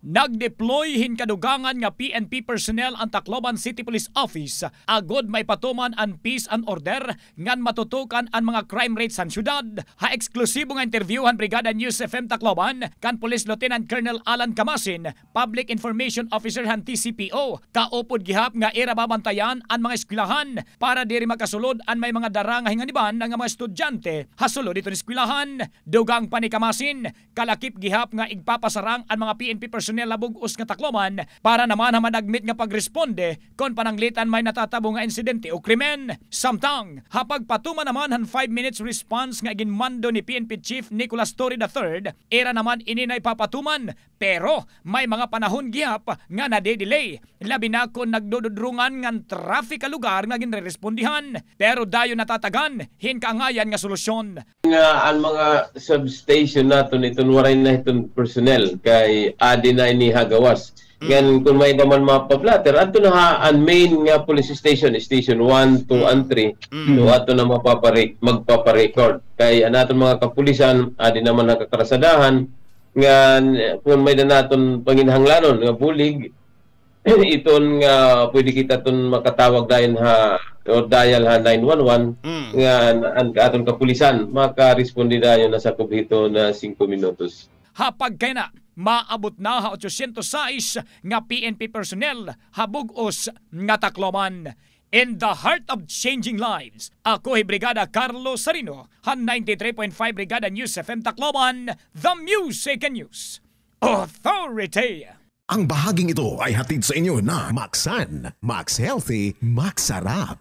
Nagdeploy hinkadugangan nga PNP personnel ang Tacloban City Police Office agod may patuman ang peace and order ngan matutukan ang mga crime rates sa syudad. Ha eksklusibo nga interviewhan Brigada News FM Tacloban kan Police Lieutenant Colonel Alan Camasin, Public Information Officer han TCPO. Kaupod gihap nga ira babantayan ang mga eskwelahan para diri makasulod ang may mga dara nga hinganiban nga mga estudyante hasulod dito ni eskwelahan. Dugang pa ni Camasin, kalakip gihap nga igpapasarang ang mga PNP personnel labug-os nga Tacloban para naman madagmit nga pagresponde kon pananglitan may natatabo nga insidente o krimen. Samtang hapag patuman naman han 5 minutes response nga ginmando ni PNP Chief Nicolas Torre III, era naman ininay papatuman pero may mga panahon gihap nga nade-delay. Labi na kung nagdududrungan ngan traffic ka lugar nga ginrerespondihan pero dayon natatagan hinkaangayan nga solusyon. Nga ang mga substation naton iton waray na iton personnel kay adi na ini hagawas. Gan kung may naman mapaplater ato na ha ang main nga police station, station 1, 2 and 3. So ato na magpaparecord kay anaton mga kapulisan adi naman nakakarasadahan nga kung may na naton panginhanglanon nga bulig iton nga pwede kita ton makatawag dayon ha o dial ha 911 nga ang aton kapulisan makaresponde dayon na sa kubhito na 5 minutos. Hapag kay na maabot na ha 806 nga PNP personnel habugos nga Tacloban. In the heart of changing lives, ako ay Brigada Carlos Sarino, han 93.5 Brigada News FM Tacloban, The Music and News Authority. Ang bahaging ito ay hatid sa inyo na Maxan, Max Healthy, Max Sarap.